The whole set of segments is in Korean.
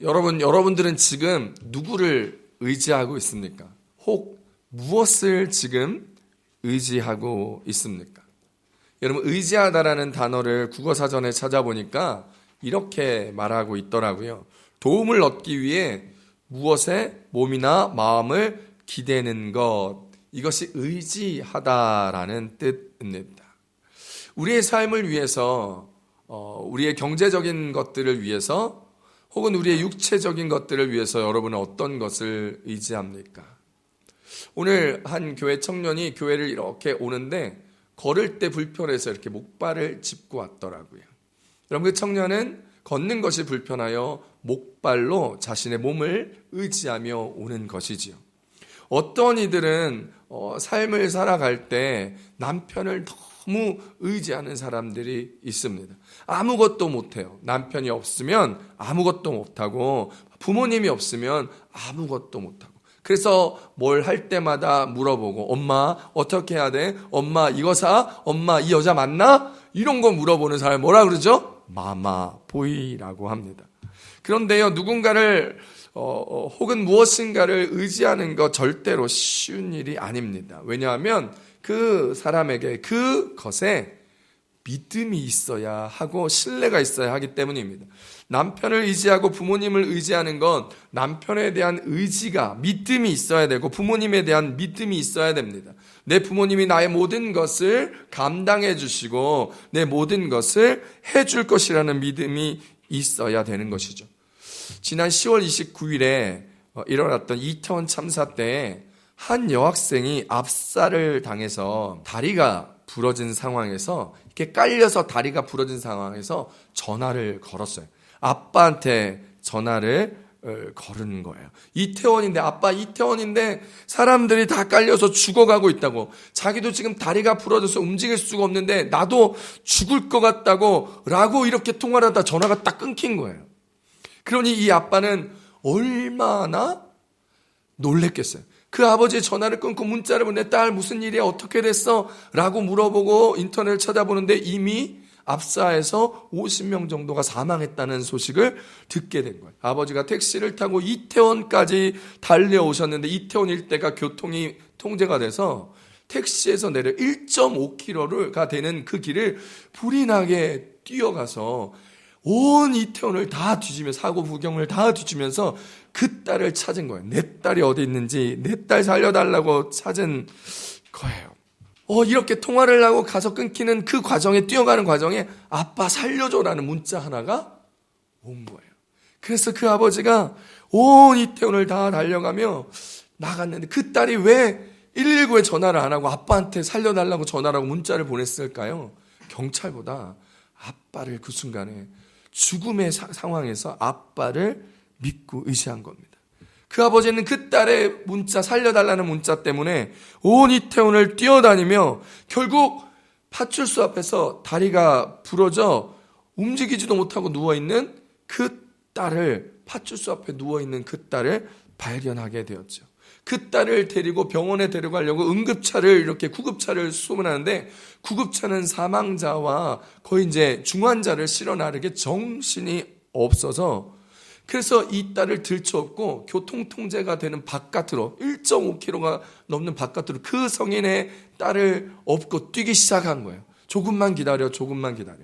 여러분들은 지금 누구를 의지하고 있습니까? 혹 무엇을 지금 의지하고 있습니까? 여러분, 의지하다라는 단어를 국어사전에 찾아보니까 이렇게 말하고 있더라고요. 도움을 얻기 위해 무엇에 몸이나 마음을 기대는 것, 이것이 의지하다라는 뜻입니다. 우리의 삶을 위해서, 우리의 경제적인 것들을 위해서, 혹은 우리의 육체적인 것들을 위해서 여러분은 어떤 것을 의지합니까? 오늘 한 교회 청년이 교회를 이렇게 오는데 걸을 때 불편해서 이렇게 목발을 짚고 왔더라고요. 여러분, 그 청년은 걷는 것이 불편하여 목발로 자신의 몸을 의지하며 오는 것이지요. 어떤 이들은 삶을 살아갈 때 남편을 너무 의지하는 사람들이 있습니다. 아무것도 못해요. 남편이 없으면 아무것도 못하고 부모님이 없으면 아무것도 못하고, 그래서 뭘 할 때마다 물어보고, 엄마 어떻게 해야 돼? 엄마 이거 사? 엄마 이 여자 만나? 이런 거 물어보는 사람 뭐라 그러죠? 마마 보이라고 합니다. 그런데요, 누군가를 혹은 무엇인가를 의지하는 것 절대로 쉬운 일이 아닙니다. 왜냐하면 그 사람에게 그것에 믿음이 있어야 하고 신뢰가 있어야 하기 때문입니다. 남편을 의지하고 부모님을 의지하는 건 남편에 대한 의지가, 믿음이 있어야 되고 부모님에 대한 믿음이 있어야 됩니다. 내 부모님이 나의 모든 것을 감당해 주시고 내 모든 것을 해줄 것이라는 믿음이 있어야 되는 것이죠. 지난 10월 29일에 일어났던 이태원 참사 때 한 여학생이 압살을 당해서 다리가 부러진 상황에서, 이렇게 깔려서 다리가 부러진 상황에서 전화를 걸었어요. 아빠한테 전화를 걸은 거예요. 이태원인데, 아빠 이태원인데 사람들이 다 깔려서 죽어가고 있다고, 자기도 지금 다리가 부러져서 움직일 수가 없는데 나도 죽을 것 같다고 라고 이렇게 통화를 하다 전화가 딱 끊긴 거예요. 그러니 이 아빠는 얼마나 놀랬겠어요. 그 아버지의 전화를 끊고 문자를 보내, 딸 무슨 일이야, 어떻게 됐어? 라고 물어보고 인터넷을 찾아보는데 이미 압사해서 50명 정도가 사망했다는 소식을 듣게 된 거예요. 아버지가 택시를 타고 이태원까지 달려오셨는데 이태원 일대가 교통이 통제가 돼서 택시에서 내려 1.5km가 되는 그 길을 불이 나게 뛰어가서 온 이태원을 다 뒤지면서, 사고 구경을 다 뒤지면서 그 딸을 찾은 거예요. 내 딸이 어디 있는지, 내 딸 살려달라고 찾은 거예요. 이렇게 통화를 하고 가서 끊기는 그 과정에, 뛰어가는 과정에 아빠 살려줘라는 문자 하나가 온 거예요. 그래서 그 아버지가 온 이태원을 다 달려가며 나갔는데 그 딸이 왜 119에 전화를 안 하고 아빠한테 살려달라고 전화를 하고 문자를 보냈을까요? 경찰보다 아빠를 그 순간에, 죽음의 상황에서 아빠를 믿고 의지한 겁니다. 그 아버지는 그 딸의 문자, 살려달라는 문자 때문에 온 이태원을 뛰어다니며 결국 파출소 앞에서 다리가 부러져 움직이지도 못하고 누워있는 그 딸을, 파출소 앞에 누워있는 그 딸을 발견하게 되었죠. 그 딸을 데리고 병원에 데려가려고 응급차를, 이렇게 구급차를 수문하는데 구급차는 사망자와 거의 이제 중환자를 실어 나르게 정신이 없어서, 그래서 이 딸을 들쳐업고 교통통제가 되는 바깥으로, 1.5km가 넘는 바깥으로 그 성인의 딸을 업고 뛰기 시작한 거예요. 조금만 기다려, 조금만 기다려.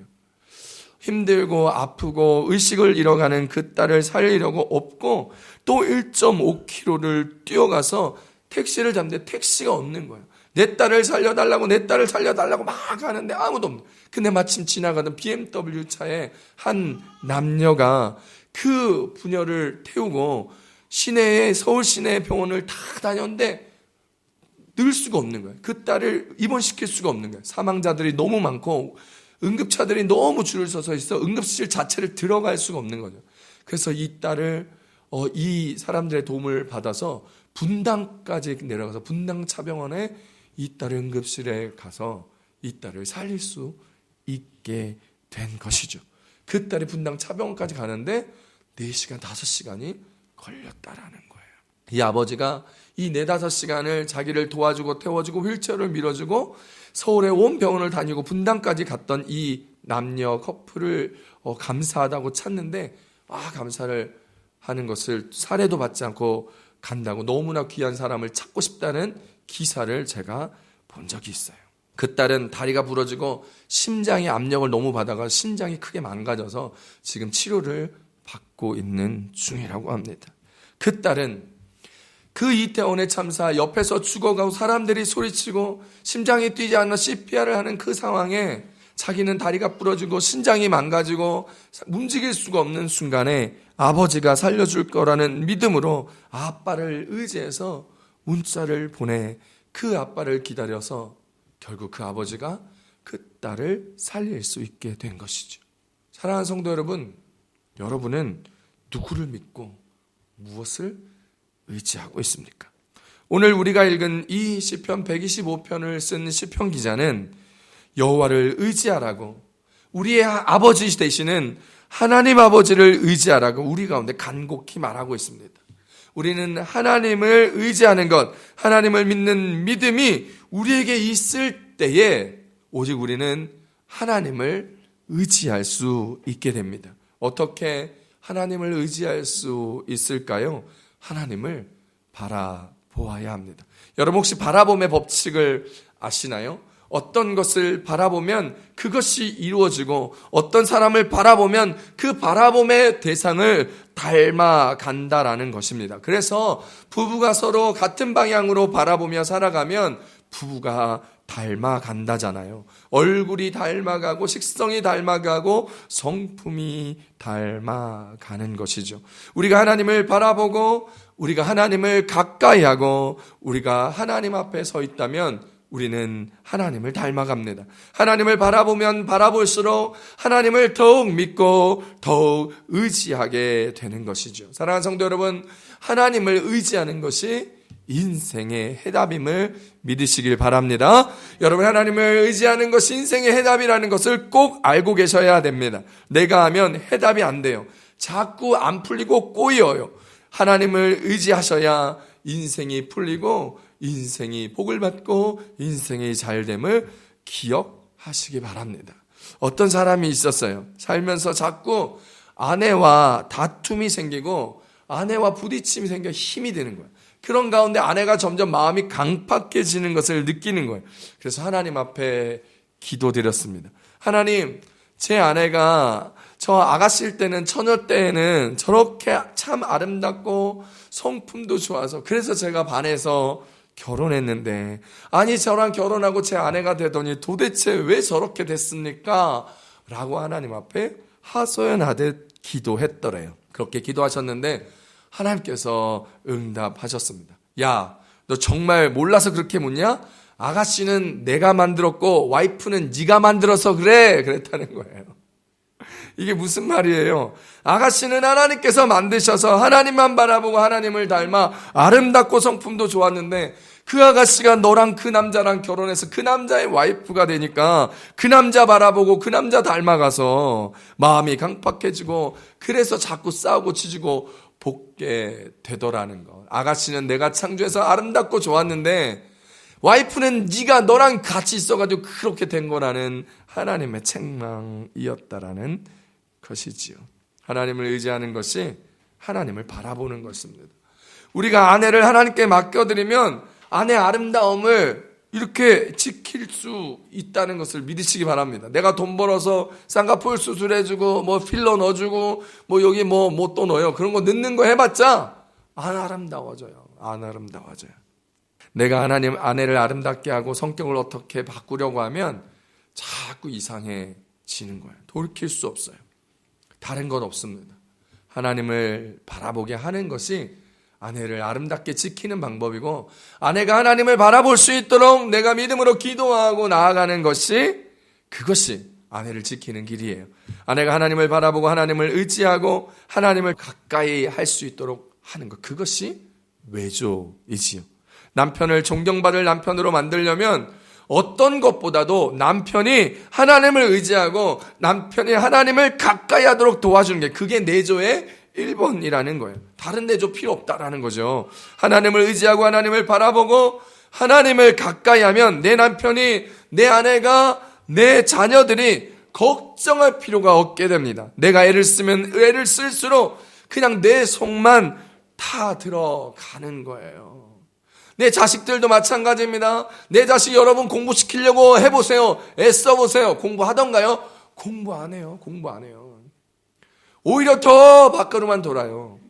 힘들고 아프고 의식을 잃어가는 그 딸을 살리려고 업고 또 1.5km를 뛰어가서 택시를 잡는데 택시가 없는 거예요. 내 딸을 살려달라고, 내 딸을 살려달라고 막 하는데 아무도 없는. 근데 마침 지나가던 BMW 차에 한 남녀가 그 부녀를 태우고 시내에, 서울 시내 병원을 다 다녔는데 늘 수가 없는 거예요. 그 딸을 입원시킬 수가 없는 거예요. 사망자들이 너무 많고 응급차들이 너무 줄을 서서 있어 응급실 자체를 들어갈 수가 없는 거죠. 그래서 이 딸을 이 사람들의 도움을 받아서 분당까지 내려가서 분당 차병원에 이 딸을 응급실에 가서 이 딸을 살릴 수 있게 된 것이죠. 그 딸이 분당 차병원까지 가는데 4시간, 5시간이 걸렸다라는 거예요. 이 아버지가 이 4-5시간을 자기를 도와주고 태워주고 휠체어를 밀어주고 서울의 온 병원을 다니고 분당까지 갔던 이 남녀 커플을 감사하다고 찾는데 감사를 하는 것을 살해도 받지 않고 간다고 너무나 귀한 사람을 찾고 싶다는 기사를 제가 본 적이 있어요. 그 딸은 다리가 부러지고 심장의 압력을 너무 받아가 심장이 크게 망가져서 지금 치료를 받고 있는 중이라고 합니다. 그 딸은 그 이태원의 참사 옆에서 죽어가고 사람들이 소리치고 심장이 뛰지 않아 CPR을 하는 그 상황에 자기는 다리가 부러지고 심장이 망가지고 움직일 수가 없는 순간에 아버지가 살려줄 거라는 믿음으로 아빠를 의지해서 문자를 보내 그 아빠를 기다려서 결국 그 아버지가 그 딸을 살릴 수 있게 된 것이죠. 사랑하는 성도 여러분, 여러분은 누구를 믿고 무엇을 의지하고 있습니까? 오늘 우리가 읽은 이 시편 125편을 쓴 시편 기자는 여호와를 의지하라고, 우리의 아버지 되시는 하나님 아버지를 의지하라고 우리 가운데 간곡히 말하고 있습니다. 우리는 하나님을 의지하는 것, 하나님을 믿는 믿음이 우리에게 있을 때에 오직 우리는 하나님을 의지할 수 있게 됩니다. 어떻게 하나님을 의지할 수 있을까요? 하나님을 바라보아야 합니다. 여러분 혹시 바라봄의 법칙을 아시나요? 어떤 것을 바라보면 그것이 이루어지고 어떤 사람을 바라보면 그 바라봄의 대상을 닮아간다라는 것입니다. 그래서 부부가 서로 같은 방향으로 바라보며 살아가면 부부가 닮아간다잖아요. 얼굴이 닮아가고 식성이 닮아가고 성품이 닮아가는 것이죠. 우리가 하나님을 바라보고 우리가 하나님을 가까이 하고 우리가 하나님 앞에 서 있다면 우리는 하나님을 닮아갑니다. 하나님을 바라보면 바라볼수록 하나님을 더욱 믿고 더욱 의지하게 되는 것이죠. 사랑하는 성도 여러분, 하나님을 의지하는 것이 인생의 해답임을 믿으시길 바랍니다. 여러분, 하나님을 의지하는 것이 인생의 해답이라는 것을 꼭 알고 계셔야 됩니다. 내가 하면 해답이 안 돼요. 자꾸 안 풀리고 꼬여요. 하나님을 의지하셔야 인생이 풀리고 인생이 복을 받고 인생이 잘됨을 기억하시기 바랍니다. 어떤 사람이 있었어요. 살면서 자꾸 아내와 다툼이 생기고 아내와 부딪힘이 생겨 힘이 드는 거예요. 그런 가운데 아내가 점점 마음이 강팍해지는 것을 느끼는 거예요. 그래서 하나님 앞에 기도드렸습니다. 하나님, 제 아내가 저 아가씨일 때는, 처녀 때에는 저렇게 참 아름답고 성품도 좋아서 그래서 제가 반해서 결혼했는데, 아니 저랑 결혼하고 제 아내가 되더니 도대체 왜 저렇게 됐습니까? 라고 하나님 앞에 하소연하듯 기도했더래요. 그렇게 기도하셨는데 하나님께서 응답하셨습니다. 야, 너 정말 몰라서 그렇게 묻냐? 아가씨는 내가 만들었고 와이프는 네가 만들어서 그래, 그랬다는 거예요. 이게 무슨 말이에요? 아가씨는 하나님께서 만드셔서 하나님만 바라보고 하나님을 닮아 아름답고 성품도 좋았는데 그 아가씨가 너랑 그 남자랑 결혼해서 그 남자의 와이프가 되니까 그 남자 바라보고 그 남자 닮아가서 마음이 강팍해지고 그래서 자꾸 싸우고 치지고 볶게 되더라는 거. 아가씨는 내가 창조해서 아름답고 좋았는데 와이프는 네가 너랑 같이 있어가지고 그렇게 된 거라는 하나님의 책망이었다라는 것이지요. 하나님을 의지하는 것이 하나님을 바라보는 것입니다. 우리가 아내를 하나님께 맡겨드리면 아내의 아름다움을 이렇게 지킬 수 있다는 것을 믿으시기 바랍니다. 내가 돈 벌어서 쌍꺼풀 수술해주고 뭐 필러 넣어주고 뭐 여기 뭐 또 넣어요. 그런 거 넣는 거 해봤자 안 아름다워져요. 안 아름다워져요. 내가 하나님 아내를 아름답게 하고 성격을 어떻게 바꾸려고 하면 자꾸 이상해지는 거예요. 돌이킬 수 없어요. 다른 건 없습니다. 하나님을 바라보게 하는 것이 아내를 아름답게 지키는 방법이고, 아내가 하나님을 바라볼 수 있도록 내가 믿음으로 기도하고 나아가는 것이, 그것이 아내를 지키는 길이에요. 아내가 하나님을 바라보고 하나님을 의지하고 하나님을 가까이 할 수 있도록 하는 것, 그것이 외조이지요. 남편을 존경받을 남편으로 만들려면 어떤 것보다도 남편이 하나님을 의지하고 남편이 하나님을 가까이 하도록 도와주는 게, 그게 내조의 1번이라는 거예요. 다른 내조 필요 없다라는 거죠. 하나님을 의지하고 하나님을 바라보고 하나님을 가까이 하면 내 남편이, 내 아내가, 내 자녀들이 걱정할 필요가 없게 됩니다. 내가 애를 쓰면 애를 쓸수록 그냥 내 속만 다 들어가는 거예요. 내 자식들도 마찬가지입니다. 내 자식 여러분 공부시키려고 해보세요. 애써보세요. 공부하던가요? 공부 안 해요. 공부 안 해요. 오히려 더 밖으로만 돌아요.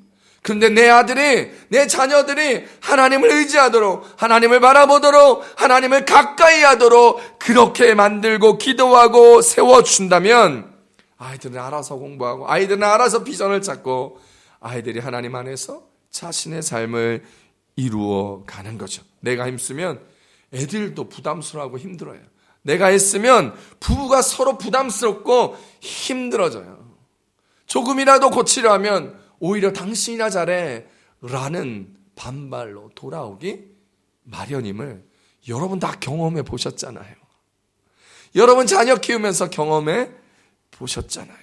그런데 내 아들이, 내 자녀들이 하나님을 의지하도록, 하나님을 바라보도록, 하나님을 가까이 하도록 그렇게 만들고 기도하고 세워준다면 아이들은 알아서 공부하고, 아이들은 알아서 비전을 찾고, 아이들이 하나님 안에서 자신의 삶을 이루어 가는 거죠. 내가 힘쓰면 애들도 부담스러워하고 힘들어요. 내가 애쓰면 부부가 서로 부담스럽고 힘들어져요. 조금이라도 고치려 하면 오히려 당신이나 잘해 라는 반발로 돌아오기 마련임을 여러분 다 경험해 보셨잖아요. 여러분 자녀 키우면서 경험해 보셨잖아요.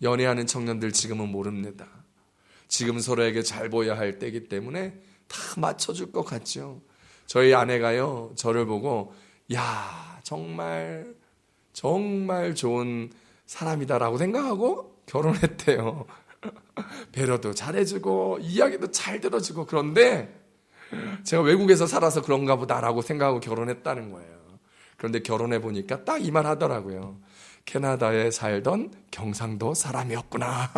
연애하는 청년들 지금은 모릅니다. 지금 서로에게 잘 보여야 할 때이기 때문에 다 맞춰줄 것 같죠. 저희 아내가요, 저를 보고 야, 정말 좋은 사람이다라고 생각하고 결혼했대요. 배려도 잘해주고 이야기도 잘 들어주고. 그런데 제가 외국에서 살아서 그런가 보다라고 생각하고 결혼했다는 거예요. 그런데 결혼해 보니까 딱 이 말 하더라고요. 캐나다에 살던 경상도 사람이었구나.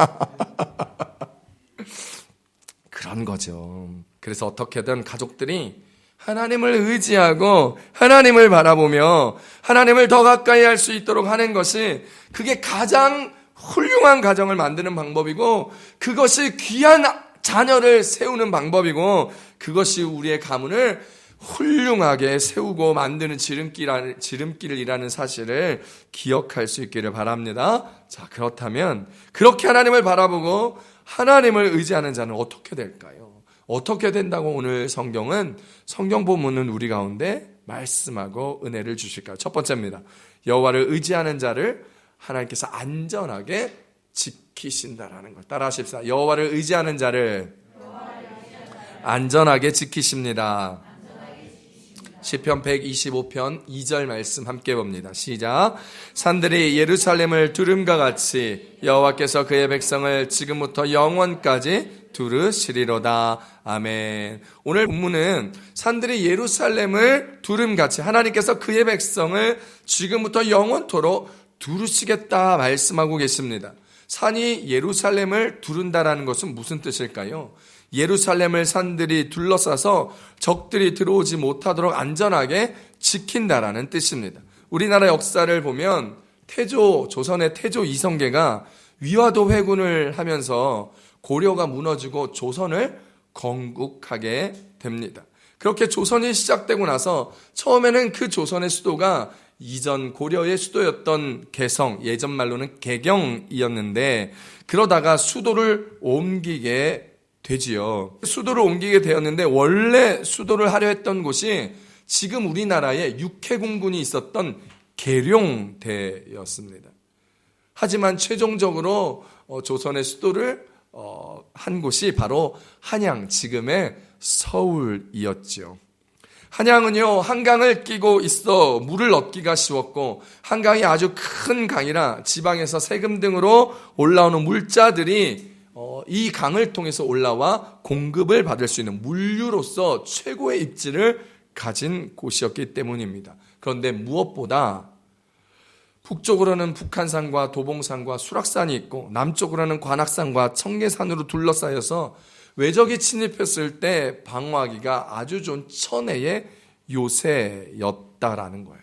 그런 거죠. 그래서 어떻게든 가족들이 하나님을 의지하고 하나님을 바라보며 하나님을 더 가까이 할 수 있도록 하는 것이, 그게 가장 훌륭한 가정을 만드는 방법이고, 그것이 귀한 자녀를 세우는 방법이고, 그것이 우리의 가문을 훌륭하게 세우고 만드는 지름길이라는 사실을 기억할 수 있기를 바랍니다. 자, 그렇다면 그렇게 하나님을 바라보고 하나님을 의지하는 자는 어떻게 될까요? 어떻게 된다고 오늘 성경 본문은 우리 가운데 말씀하고 은혜를 주실까요? 첫 번째입니다. 여호와를 의지하는 자를 하나님께서 안전하게 지키신다라는 것. 따라 하십시다. 여호와를 의지하는 자를 안전하게 지키십니다. 시편 125편 2절 말씀 함께 봅니다. 시작. 산들이 예루살렘을 두름과 같이 여호와께서 그의 백성을 지금부터 영원까지 두르시리로다. 아멘. 오늘 본문은 산들이 예루살렘을 두름같이 하나님께서 그의 백성을 지금부터 영원토록 두르시겠다 말씀하고 계십니다. 산이 예루살렘을 두른다라는 것은 무슨 뜻일까요? 예루살렘을 산들이 둘러싸서 적들이 들어오지 못하도록 안전하게 지킨다라는 뜻입니다. 우리나라 역사를 보면 조선의 태조 이성계가 위화도 회군을 하면서 고려가 무너지고 조선을 건국하게 됩니다. 그렇게 조선이 시작되고 나서 처음에는 그 조선의 수도가 이전 고려의 수도였던 개성, 예전 말로는 개경이었는데, 그러다가 수도를 옮기게 되지요. 수도를 옮기게 되었는데 원래 수도를 하려 했던 곳이 지금 우리나라에 육해공군이 있었던 계룡대였습니다. 하지만 최종적으로 조선의 수도를 한 곳이 바로 한양, 지금의 서울이었죠. 한양은요, 한강을 끼고 있어 물을 얻기가 쉬웠고, 한강이 아주 큰 강이라 지방에서 세금 등으로 올라오는 물자들이 이 강을 통해서 올라와 공급을 받을 수 있는 물류로서 최고의 입지를 가진 곳이었기 때문입니다. 그런데 무엇보다 북쪽으로는 북한산과 도봉산과 수락산이 있고, 남쪽으로는 관악산과 청계산으로 둘러싸여서 외적이 침입했을 때 방어하기가 아주 좋은 천혜의 요새였다라는 거예요.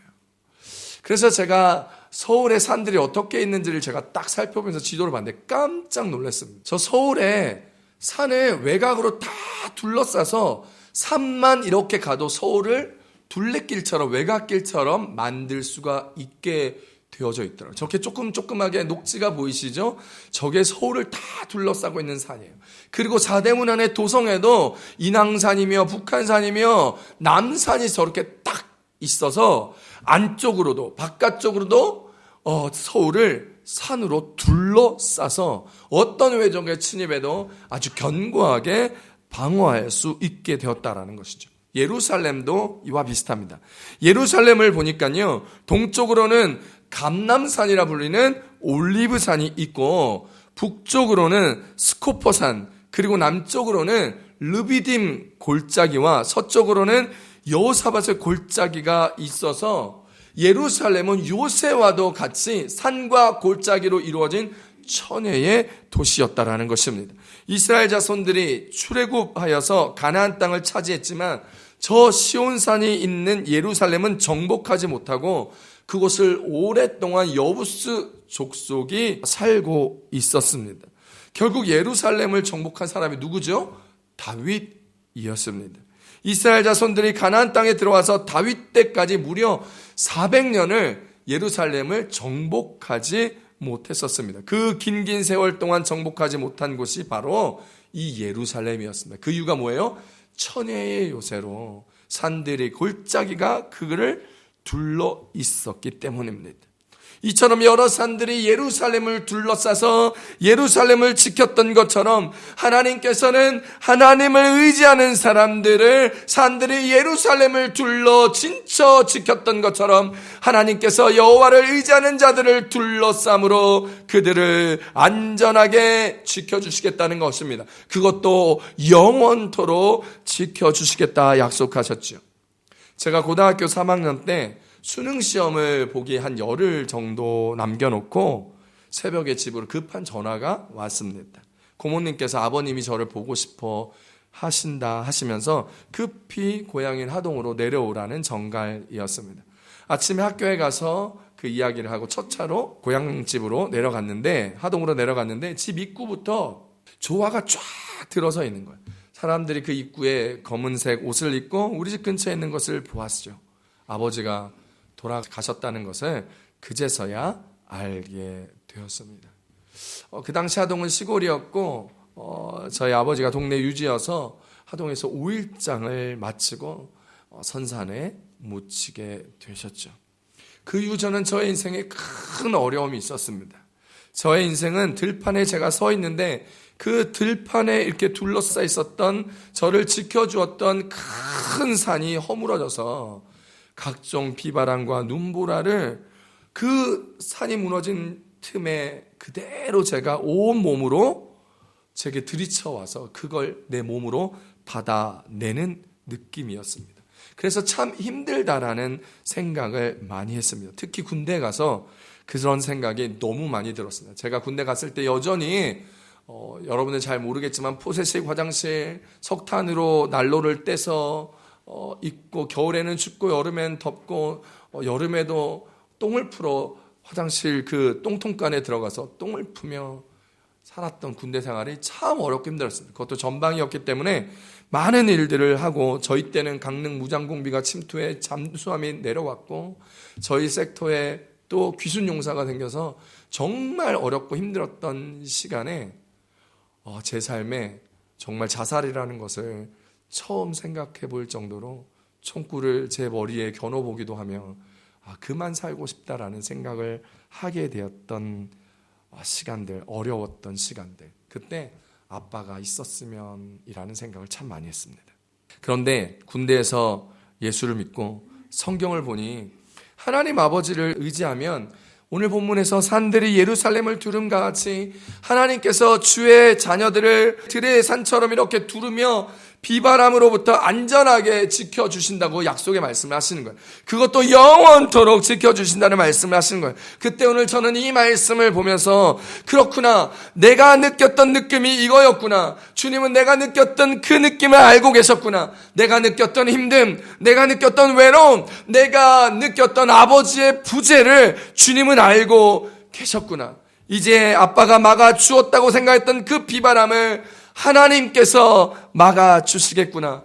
그래서 제가 서울의 산들이 어떻게 있는지를 제가 딱 살펴보면서 지도를 봤는데 깜짝 놀랐습니다. 저 서울에 산을 외곽으로 다 둘러싸서 산만 이렇게 가도 서울을 둘레길처럼, 외곽길처럼 만들 수가 있게 되어져 있더라고요. 저렇게 조그맣게 녹지가 보이시죠? 저게 서울을 다 둘러싸고 있는 산이에요. 그리고 사대문 안에 도성에도 인왕산이며 북한산이며 남산이 저렇게 딱 있어서 안쪽으로도 바깥쪽으로도 서울을 산으로 둘러싸서 어떤 외적의 침입에도 아주 견고하게 방어할 수 있게 되었다라는 것이죠. 예루살렘도 이와 비슷합니다. 예루살렘을 보니까요, 동쪽으로는 감람산이라 불리는 올리브산이 있고, 북쪽으로는 스코포산, 그리고 남쪽으로는 르비딤 골짜기와 서쪽으로는 여호사밧의 골짜기가 있어서 예루살렘은 요새와도 같이 산과 골짜기로 이루어진 천혜의 도시였다라는 것입니다. 이스라엘 자손들이 출애굽하여서 가나안 땅을 차지했지만 저 시온산이 있는 예루살렘은 정복하지 못하고 그곳을 오랫동안 여부스 족속이 살고 있었습니다. 결국 예루살렘을 정복한 사람이 누구죠? 다윗이었습니다. 이스라엘 자손들이 가나안 땅에 들어와서 다윗 때까지 무려 400년을 예루살렘을 정복하지 못했었습니다. 그 긴 세월 동안 정복하지 못한 곳이 바로 이 예루살렘이었습니다. 그 이유가 뭐예요? 천혜의 요새로 산들이 골짜기가 그를 둘러 있었기 때문입니다. 이처럼 여러 산들이 예루살렘을 둘러싸서 예루살렘을 지켰던 것처럼 하나님께서는 하나님을 의지하는 사람들을 산들이 예루살렘을 둘러 진쳐 지켰던 것처럼 하나님께서 여호와를 의지하는 자들을 둘러싸므로 그들을 안전하게 지켜주시겠다는 것입니다. 그것도 영원토록 지켜주시겠다 약속하셨죠. 제가 고등학교 3학년 때 수능 시험을 보기 한 열흘 정도 남겨놓고 새벽에 집으로 급한 전화가 왔습니다. 고모님께서 아버님이 저를 보고 싶어 하신다 하시면서 급히 고향인 하동으로 내려오라는 정갈이었습니다. 아침에 학교에 가서 그 이야기를 하고 첫 차로 고향집으로 내려갔는데, 하동으로 내려갔는데 집 입구부터 조화가 쫙 들어서 있는 거예요. 사람들이 그 입구에 검은색 옷을 입고 우리 집 근처에 있는 것을 보았죠. 아버지가 돌아가셨다는 것을 그제서야 알게 되었습니다. 그 당시 하동은 시골이었고 저희 아버지가 동네 유지여서 하동에서 5일장을 마치고 선산에 묻히게 되셨죠. 그 이후 저는 저의 인생에 큰 어려움이 있었습니다. 저의 인생은 들판에 제가 서 있는데 그 들판에 이렇게 둘러싸여 있었던 저를 지켜주었던 큰 산이 허물어져서 각종 비바람과 눈보라를 그 산이 무너진 틈에 그대로 제가 온 몸으로 제게 들이쳐와서 그걸 내 몸으로 받아내는 느낌이었습니다. 그래서 참 힘들다라는 생각을 많이 했습니다. 특히 군대에 가서 그런 생각이 너무 많이 들었습니다. 제가 군대 갔을 때 여전히 여러분들 잘 모르겠지만 포세식 화장실 석탄으로 난로를 떼서 있고, 겨울에는 춥고 여름엔 덥고, 여름에도 똥을 풀어 화장실 그 똥통간에 들어가서 똥을 푸며 살았던 군대 생활이 참 어렵고 힘들었습니다. 그것도 전방이었기 때문에 많은 일들을 하고, 저희 때는 강릉 무장공비가 침투해 잠수함이 내려왔고, 저희 섹터에 또 귀순 용사가 생겨서 정말 어렵고 힘들었던 시간에 제 삶에 정말 자살이라는 것을 처음 생각해 볼 정도로 총구를 제 머리에 겨눠보기도 하며 그만 살고 싶다라는 생각을 하게 되었던 시간들, 어려웠던 시간들, 그때 아빠가 있었으면 이라는 생각을 참 많이 했습니다. 그런데 군대에서 예수를 믿고 성경을 보니 하나님 아버지를 의지하면 오늘 본문에서 산들이 예루살렘을 두름과 같이 하나님께서 주의 자녀들을 들의 산처럼 이렇게 두르며 비바람으로부터 안전하게 지켜주신다고 약속의 말씀을 하시는 거예요. 그것도 영원토록 지켜주신다는 말씀을 하시는 거예요. 그때 오늘 저는 이 말씀을 보면서 그렇구나, 내가 느꼈던 느낌이 이거였구나, 주님은 내가 느꼈던 그 느낌을 알고 계셨구나, 내가 느꼈던 힘듦, 내가 느꼈던 외로움, 내가 느꼈던 아버지의 부재를 주님은 알고 계셨구나. 이제 아빠가 막아주었다고 생각했던 그 비바람을 하나님께서 막아주시겠구나.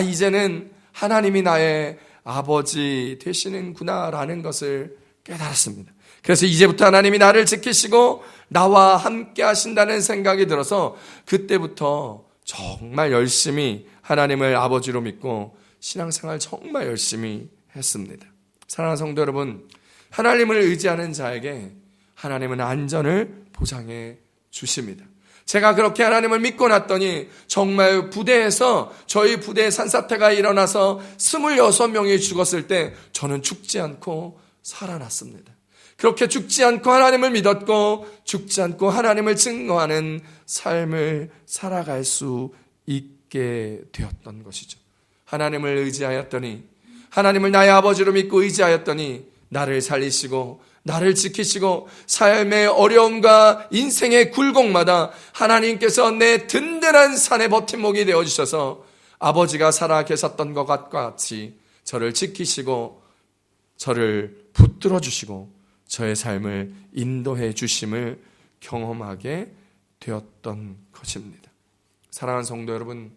이제는 하나님이 나의 아버지 되시는구나 라는 것을 깨달았습니다. 그래서 이제부터 하나님이 나를 지키시고 나와 함께 하신다는 생각이 들어서 그때부터 정말 열심히 하나님을 아버지로 믿고 신앙생활 정말 열심히 했습니다. 사랑하는 성도 여러분, 하나님을 의지하는 자에게 하나님은 안전을 보장해 주십니다. 제가 그렇게 하나님을 믿고 났더니 정말 부대에서 저희 부대에 산사태가 일어나서 26명이 죽었을 때 저는 죽지 않고 살아났습니다. 그렇게 죽지 않고 하나님을 믿었고 죽지 않고 하나님을 증거하는 삶을 살아갈 수 있게 되었던 것이죠. 하나님을 의지하였더니, 하나님을 나의 아버지로 믿고 의지하였더니 나를 살리시고 나를 지키시고 삶의 어려움과 인생의 굴곡마다 하나님께서 내 든든한 산의 버팀목이 되어주셔서 아버지가 살아 계셨던 것과 같이 저를 지키시고 저를 붙들어 주시고 저의 삶을 인도해 주심을 경험하게 되었던 것입니다. 사랑하는 성도 여러분,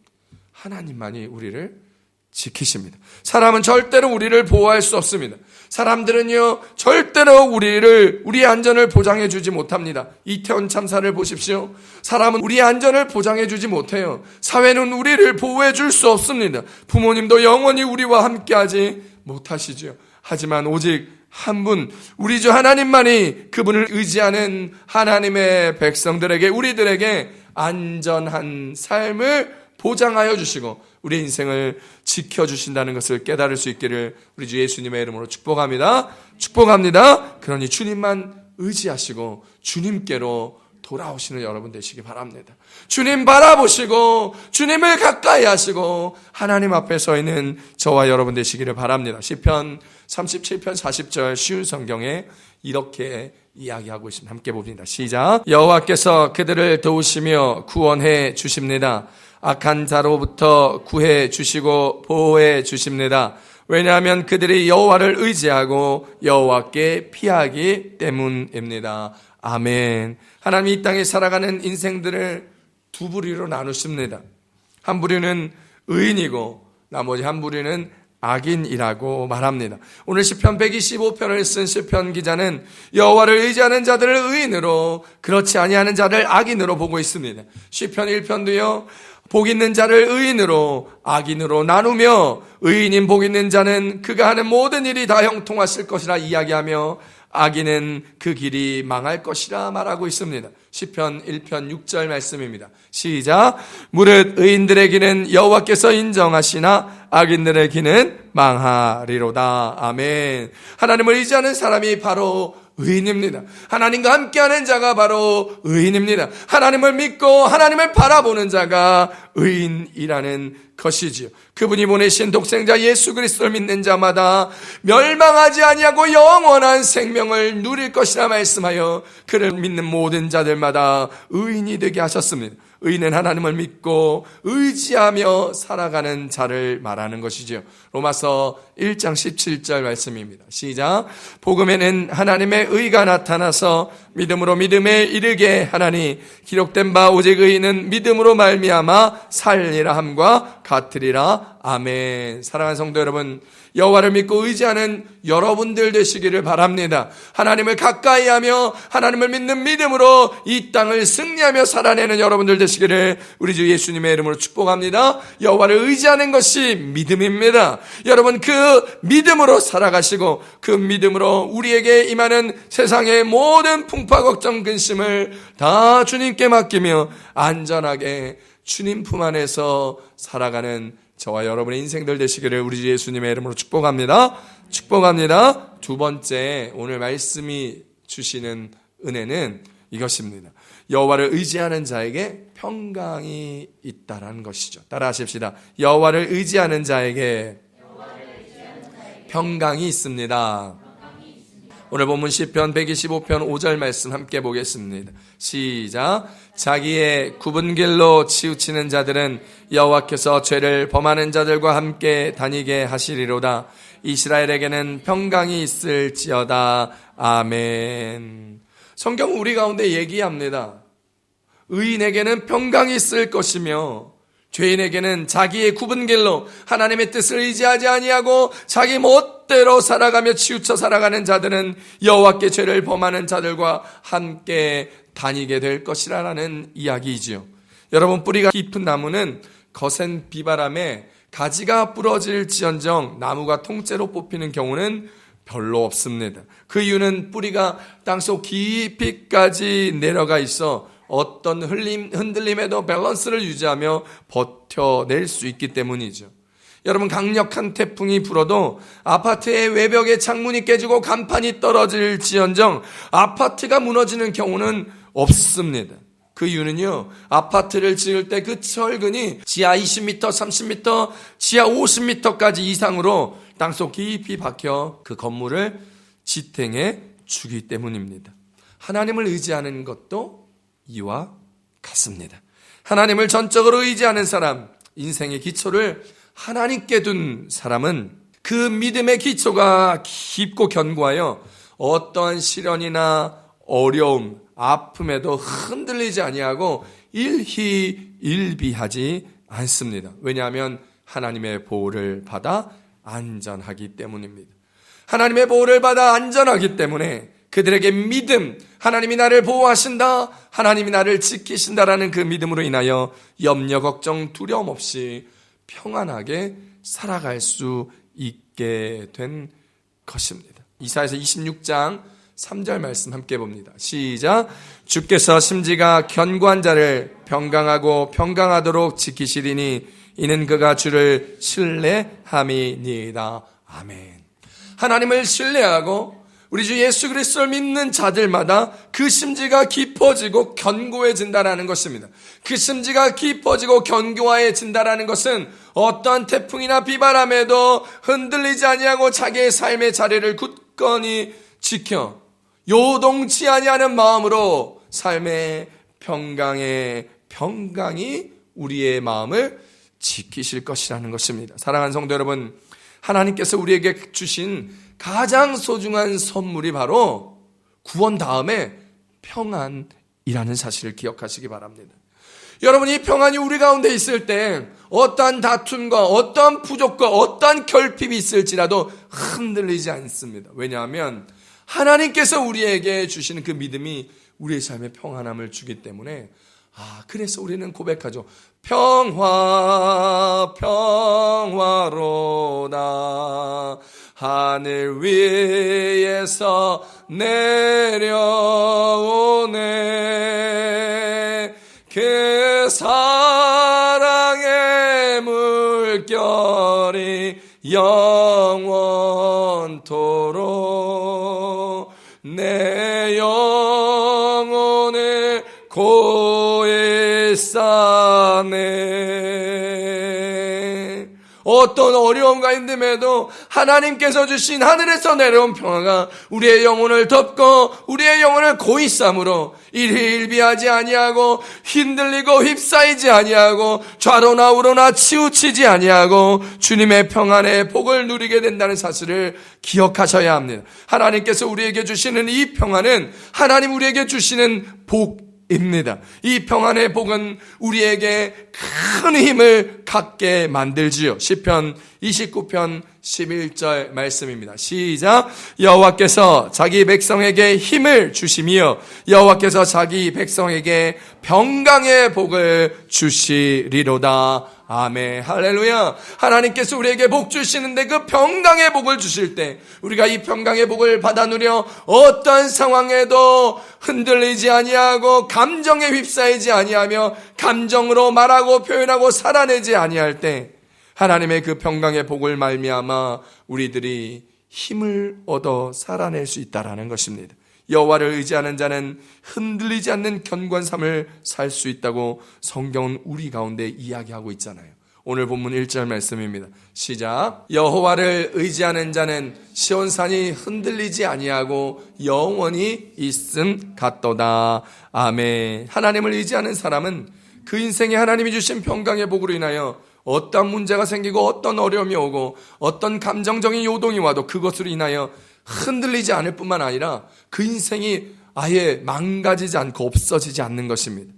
하나님만이 우리를 지키십니다. 사람은 절대로 우리를 보호할 수 없습니다. 사람들은요, 절대로 우리의 안전을 보장해 주지 못합니다. 이태원 참사를 보십시오. 사람은 우리의 안전을 보장해 주지 못해요. 사회는 우리를 보호해 줄 수 없습니다. 부모님도 영원히 우리와 함께하지 못하시죠. 하지만 오직 한 분, 우리 주 하나님만이 그분을 의지하는 하나님의 백성들에게, 우리들에게 안전한 삶을 보장하여 주시고 우리 인생을 지켜주신다는 것을 깨달을 수 있기를 우리 주 예수님의 이름으로 축복합니다. 축복합니다. 그러니 주님만 의지하시고 주님께로 돌아오시는 여러분 되시기 바랍니다. 주님 바라보시고 주님을 가까이 하시고 하나님 앞에 서 있는 저와 여러분 되시기를 바랍니다. 시편 37편 40절 쉬운 성경에 이렇게 이야기하고 있습니다. 함께 봅니다. 시작. 여호와께서 그들을 도우시며 구원해 주십니다. 악한 자로부터 구해 주시고 보호해 주십니다. 왜냐하면 그들이 여호와를 의지하고 여호와께 피하기 때문입니다. 아멘. 하나님이 이 땅에 살아가는 인생들을 두 부류로 나누십니다. 한 부류는 의인이고 나머지 한 부류는 악인이라고 말합니다. 오늘 시편 125편을 쓴 시편 기자는 여호와를 의지하는 자들을 의인으로, 그렇지 아니하는 자를 악인으로 보고 있습니다. 시편 1편도요, 복 있는 자를 의인으로 악인으로 나누며 의인인 복 있는 자는 그가 하는 모든 일이 다 형통하실 것이라 이야기하며 악인은 그 길이 망할 것이라 말하고 있습니다. 시편 1편 6절 말씀입니다. 시작. 무릇 의인들의 길은 여호와께서 인정하시나 악인들의 길은 망하리로다. 아멘. 하나님을 의지하는 사람이 바로 의인입니다. 하나님과 함께하는 자가 바로 의인입니다. 하나님을 믿고 하나님을 바라보는 자가 의인이라는 것이지요. 그분이 보내신 독생자 예수 그리스도를 믿는 자마다 멸망하지 아니하고 영원한 생명을 누릴 것이라 말씀하여 그를 믿는 모든 자들마다 의인이 되게 하셨습니다. 의인은 하나님을 믿고 의지하며 살아가는 자를 말하는 것이죠. 로마서 1장 17절 말씀입니다. 시작. 복음에는 하나님의 의가 나타나서 믿음으로 믿음에 이르게 하나니 기록된 바 오직 의인은 믿음으로 말미암아 살리라 함과 같으리라. 아멘. 사랑하는 성도 여러분, 여호와를 믿고 의지하는 여러분들 되시기를 바랍니다. 하나님을 가까이하며 하나님을 믿는 믿음으로 이 땅을 승리하며 살아내는 여러분들 되시기를 우리 주 예수님의 이름으로 축복합니다. 여호와를 의지하는 것이 믿음입니다. 여러분, 그 믿음으로 살아가시고 그 믿음으로 우리에게 임하는 세상의 모든 풍파 걱정 근심을 다 주님께 맡기며 안전하게 주님 품 안에서 살아가는 저와 여러분의 인생들 되시기를 우리 주 예수님의 이름으로 축복합니다. 축복합니다. 두 번째, 오늘 말씀이 주시는 은혜는 이것입니다. 여호와를 의지하는 자에게 평강이 있다라는 것이죠. 따라하십시다. 여호와를 의지하는 자에게 평강이 있습니다. 오늘 본문 시편 125편 5절 말씀 함께 보겠습니다. 시작. 자기의 굽은 길로 치우치는 자들은 여호와께서 죄를 범하는 자들과 함께 다니게 하시리로다. 이스라엘에게는 평강이 있을지어다. 아멘. 성경은 우리 가운데 얘기합니다. 의인에게는 평강이 있을 것이며 죄인에게는 자기의 굽은 길로 하나님의 뜻을 의지하지 아니하고 자기 멋대로 살아가며 치우쳐 살아가는 자들은 여호와께 죄를 범하는 자들과 함께 다니게 될 것이라는 이야기이지요. 여러분, 뿌리가 깊은 나무는 거센 비바람에 가지가 부러질지언정 나무가 통째로 뽑히는 경우는 별로 없습니다. 그 이유는 뿌리가 땅속 깊이까지 내려가 있어 어떤 흔들림에도 밸런스를 유지하며 버텨낼 수 있기 때문이죠. 여러분, 강력한 태풍이 불어도 아파트의 외벽에 창문이 깨지고 간판이 떨어질지언정 아파트가 무너지는 경우는 없습니다. 그 이유는요, 아파트를 지을 때 그 철근이 지하 20m, 30m, 지하 50m까지 이상으로 땅속 깊이 박혀 그 건물을 지탱해 주기 때문입니다. 하나님을 의지하는 것도 이와 같습니다. 하나님을 전적으로 의지하는 사람, 인생의 기초를 하나님께 둔 사람은 그 믿음의 기초가 깊고 견고하여 어떠한 시련이나 어려움, 아픔에도 흔들리지 아니하고 일희일비하지 않습니다. 왜냐하면 하나님의 보호를 받아 안전하기 때문입니다. 하나님의 보호를 받아 안전하기 때문에 그들에게 믿음, 하나님이 나를 보호하신다, 하나님이 나를 지키신다라는 그 믿음으로 인하여 염려, 걱정, 두려움 없이 평안하게 살아갈 수 있게 된 것입니다. 이사야서 26장 3절 말씀 함께 봅니다. 시작. 주께서 심지가 견고한 자를 평강하고 평강하도록 지키시리니 이는 그가 주를 신뢰함이니이다. 아멘. 하나님을 신뢰하고 우리 주 예수 그리스도를 믿는 자들마다 그 심지가 깊어지고 견고해진다라는 것입니다. 그 심지가 깊어지고 견고해진다라는 것은 어떠한 태풍이나 비바람에도 흔들리지 아니하고 자기의 삶의 자리를 굳건히 지켜 요동치 아니하는 마음으로 삶의 평강이 우리의 마음을 지키실 것이라는 것입니다. 사랑하는 성도 여러분, 하나님께서 우리에게 주신 가장 소중한 선물이 바로 구원 다음에 평안이라는 사실을 기억하시기 바랍니다. 여러분, 이 평안이 우리 가운데 있을 때 어떠한 다툼과 어떠한 부족과 어떠한 결핍이 있을지라도 흔들리지 않습니다. 왜냐하면 하나님께서 우리에게 주시는 그 믿음이 우리의 삶에 평안함을 주기 때문에 그래서 우리는 고백하죠. 평화로다 하늘 위에서 내려오네 그 사랑의 물결이 영원토록 내 영혼을 고이 싸네. 어떤 어려움과 힘듦에도 하나님께서 주신 하늘에서 내려온 평화가 우리의 영혼을 덮고 우리의 영혼을 고이 싸므로 일희일비하지 아니하고 흔들리고 휩싸이지 아니하고 좌로나 우로나 치우치지 아니하고 주님의 평안의 복을 누리게 된다는 사실을 기억하셔야 합니다. 하나님께서 우리에게 주시는 이 평안은 하나님 우리에게 주시는 복입니다. 이 평안의 복은 우리에게 큰 힘을 갖게 만들지요. 시편 29편 11절 말씀입니다. 시작. 여호와께서 자기 백성에게 힘을 주시며 여호와께서 자기 백성에게 평강의 복을 주시리로다. 아멘. 할렐루야. 하나님께서 우리에게 복 주시는데 그 평강의 복을 주실 때 우리가 이 평강의 복을 받아 누려 어떠한 상황에도 흔들리지 아니하고 감정에 휩싸이지 아니하며 감정으로 말하고 표현하고 살아내지 아니할 때 하나님의 그 평강의 복을 말미암아 우리들이 힘을 얻어 살아낼 수 있다라는 것입니다. 여호와를 의지하는 자는 흔들리지 않는 견고한 삶을 살 수 있다고 성경은 우리 가운데 이야기하고 있잖아요. 오늘 본문 1절 말씀입니다. 시작. 여호와를 의지하는 자는 시온산이 흔들리지 아니하고 영원히 있음 같도다. 아멘. 하나님을 의지하는 사람은 그 인생에 하나님이 주신 평강의 복으로 인하여 어떤 문제가 생기고 어떤 어려움이 오고 어떤 감정적인 요동이 와도 그것으로 인하여 흔들리지 않을 뿐만 아니라 그 인생이 아예 망가지지 않고 없어지지 않는 것입니다.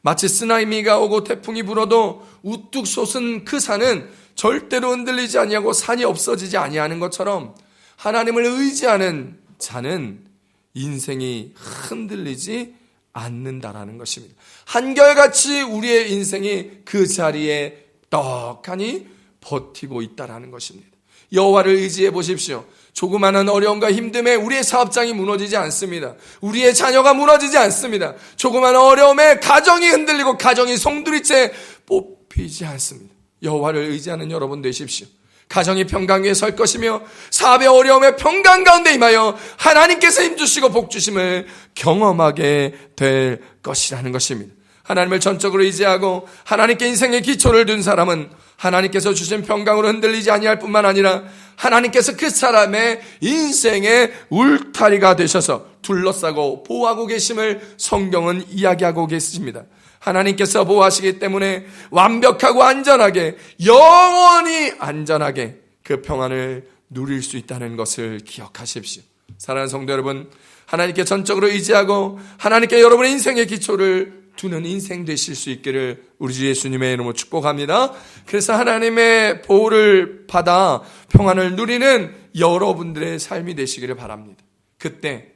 마치 쓰나미가 오고 태풍이 불어도 우뚝 솟은 그 산은 절대로 흔들리지 아니하고 산이 없어지지 아니하는 것처럼 하나님을 의지하는 자는 인생이 흔들리지 않는다라는 것입니다. 한결같이 우리의 인생이 그 자리에 떡하니 버티고 있다라는 것입니다. 여호와를 의지해 보십시오. 조그마한 어려움과 힘듦에 우리의 사업장이 무너지지 않습니다. 우리의 자녀가 무너지지 않습니다. 조그마한 어려움에 가정이 흔들리고 가정이 송두리째 뽑히지 않습니다. 여호와를 의지하는 여러분 되십시오. 가정이 평강 위에 설 것이며 사업의 어려움에 평강 가운데 임하여 하나님께서 힘주시고 복주심을 경험하게 될 것이라는 것입니다. 하나님을 전적으로 의지하고 하나님께 인생의 기초를 둔 사람은 하나님께서 주신 평강으로 흔들리지 아니할 뿐만 아니라 하나님께서 그 사람의 인생의 울타리가 되셔서 둘러싸고 보호하고 계심을 성경은 이야기하고 계십니다. 하나님께서 보호하시기 때문에 완벽하고 안전하게, 영원히 안전하게 그 평안을 누릴 수 있다는 것을 기억하십시오. 사랑하는 성도 여러분, 하나님께 전적으로 의지하고 하나님께 여러분의 인생의 기초를 두는 인생 되실 수 있기를 우리 주 예수님의 이름으로 축복합니다. 그래서 하나님의 보호를 받아 평안을 누리는 여러분들의 삶이 되시기를 바랍니다. 그때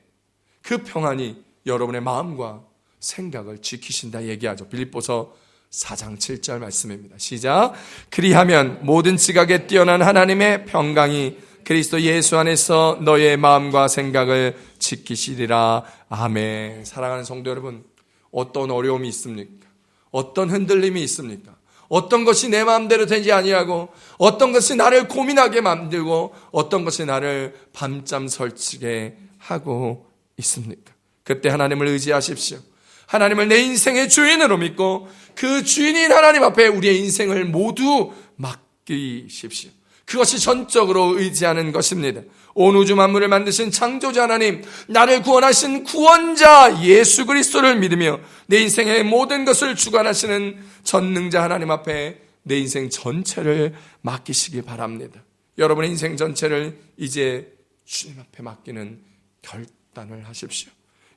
그 평안이 여러분의 마음과 생각을 지키신다 얘기하죠. 빌립보서 4장 7절 말씀입니다. 시작. 그리하면 모든 지각에 뛰어난 하나님의 평강이 그리스도 예수 안에서 너의 마음과 생각을 지키시리라. 아멘. 사랑하는 성도 여러분, 어떤 어려움이 있습니까? 어떤 흔들림이 있습니까? 어떤 것이 내 마음대로 되지 아니하고 어떤 것이 나를 고민하게 만들고 어떤 것이 나를 밤잠 설치게 하고 있습니까? 그때 하나님을 의지하십시오. 하나님을 내 인생의 주인으로 믿고 그 주인인 하나님 앞에 우리의 인생을 모두 맡기십시오. 그것이 전적으로 의지하는 것입니다. 온 우주 만물을 만드신 창조자 하나님, 나를 구원하신 구원자 예수 그리스도를 믿으며 내 인생의 모든 것을 주관하시는 전능자 하나님 앞에 내 인생 전체를 맡기시기 바랍니다. 여러분의 인생 전체를 이제 주님 앞에 맡기는 결단을 하십시오.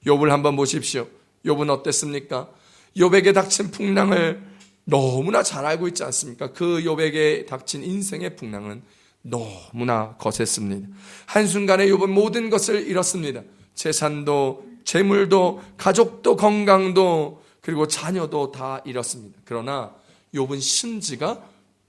욥을 한번 보십시오. 욥은 어땠습니까? 욥에게 닥친 풍랑을 너무나 잘 알고 있지 않습니까? 그 욥에게 닥친 인생의 풍랑은 너무나 거셌습니다. 한순간에 욥은 모든 것을 잃었습니다. 재산도, 재물도, 가족도, 건강도, 그리고 자녀도 다 잃었습니다. 그러나 욥은 심지가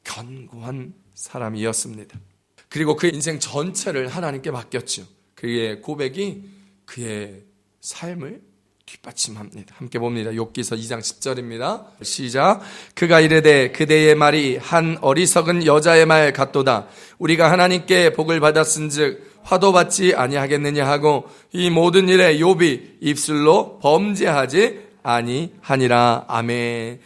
견고한 사람이었습니다. 그리고 그의 인생 전체를 하나님께 맡겼죠. 그의 고백이 그의 삶을 뒷받침합니다. 함께 봅니다. 욥기서 2장 10절입니다. 시작. 그가 이르되 그대의 말이 한 어리석은 여자의 말 같도다. 우리가 하나님께 복을 받았은즉 화도 받지 아니하겠느냐 하고 이 모든 일에 욥이 입술로 범죄하지 아니하니라. 아멘.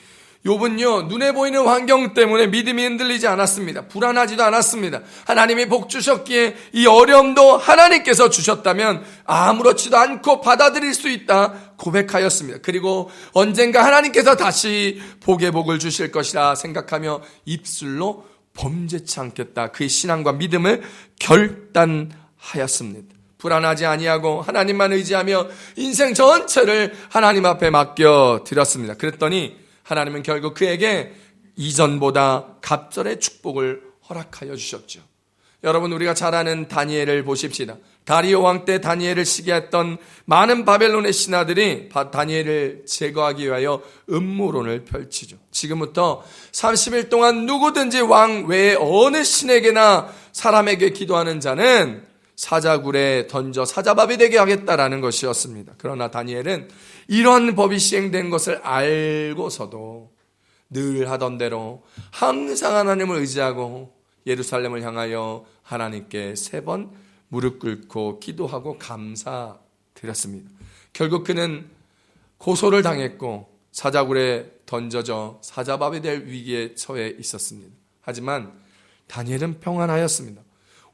욥은요, 눈에 보이는 환경 때문에 믿음이 흔들리지 않았습니다. 불안하지도 않았습니다. 하나님이 복 주셨기에 이 어려움도 하나님께서 주셨다면 아무렇지도 않고 받아들일 수 있다 고백하였습니다. 그리고 언젠가 하나님께서 다시 복의 복을 주실 것이라 생각하며 입술로 범죄치 않겠다, 그의 신앙과 믿음을 결단하였습니다. 불안하지 아니하고 하나님만 의지하며 인생 전체를 하나님 앞에 맡겨드렸습니다. 그랬더니 하나님은 결국 그에게 이전보다 갑절의 축복을 허락하여 주셨죠. 여러분, 우리가 잘 아는 다니엘을 보십시다. 다리오 왕 때 다니엘을 시기했던 많은 바벨론의 신하들이 다니엘을 제거하기 위하여 음모론을 펼치죠. 지금부터 30일 동안 누구든지 왕 외에 어느 신에게나 사람에게 기도하는 자는 사자굴에 던져 사자밥이 되게 하겠다라는 것이었습니다. 그러나 다니엘은 이런 법이 시행된 것을 알고서도 늘 하던 대로 항상 하나님을 의지하고 예루살렘을 향하여 하나님께 3번 무릎 꿇고 기도하고 감사드렸습니다. 결국 그는 고소를 당했고 사자굴에 던져져 사자밥이 될 위기에 처해 있었습니다. 하지만 다니엘은 평안하였습니다.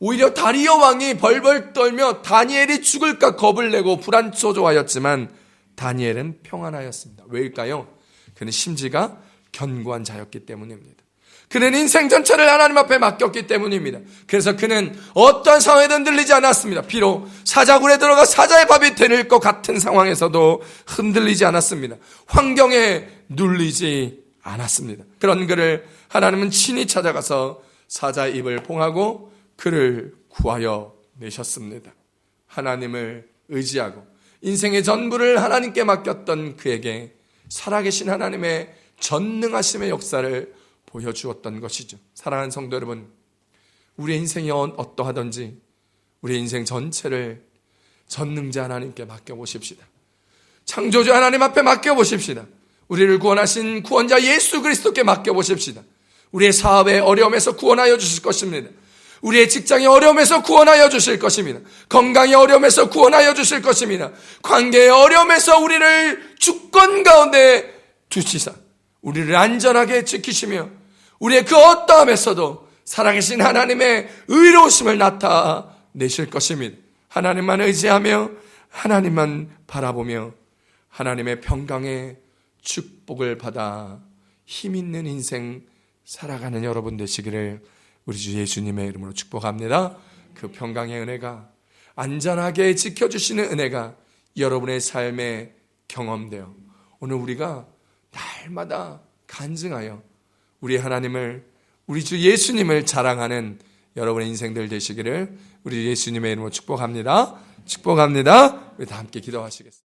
오히려 다리오 왕이 벌벌 떨며 다니엘이 죽을까 겁을 내고 불안초조하였지만 다니엘은 평안하였습니다. 왜일까요? 그는 심지가 견고한 자였기 때문입니다. 그는 인생 전체를 하나님 앞에 맡겼기 때문입니다. 그래서 그는 어떠한 상황에도 흔들리지 않았습니다. 비록 사자굴에 들어가 사자의 밥이 될 것 같은 상황에서도 흔들리지 않았습니다. 환경에 눌리지 않았습니다. 그런 그를 하나님은 친히 찾아가서 사자의 입을 봉하고 그를 구하여 내셨습니다. 하나님을 의지하고 인생의 전부를 하나님께 맡겼던 그에게 살아계신 하나님의 전능하심의 역사를 보여주었던 것이죠. 사랑하는 성도 여러분, 우리의 인생이 어떠하든지 우리의 인생 전체를 전능자 하나님께 맡겨보십시다. 창조주 하나님 앞에 맡겨보십시다. 우리를 구원하신 구원자 예수 그리스도께 맡겨보십시다. 우리의 사업의 어려움에서 구원하여 주실 것입니다. 우리의 직장의 어려움에서 구원하여 주실 것입니다. 건강의 어려움에서 구원하여 주실 것입니다. 관계의 어려움에서 우리를 주권 가운데 두시사 우리를 안전하게 지키시며 우리의 그 어떠함에서도 살아계신 하나님의 의로우심을 나타내실 것입니다. 하나님만 의지하며 하나님만 바라보며 하나님의 평강의 축복을 받아 힘있는 인생 살아가는 여러분 되시기를 우리 주 예수님의 이름으로 축복합니다. 그 평강의 은혜가, 안전하게 지켜주시는 은혜가 여러분의 삶에 경험되어 오늘 우리가 날마다 간증하여 우리 하나님을, 우리 주 예수님을 자랑하는 여러분의 인생들 되시기를 우리 예수님의 이름으로 축복합니다. 축복합니다. 우리 다 함께 기도하시겠습니다.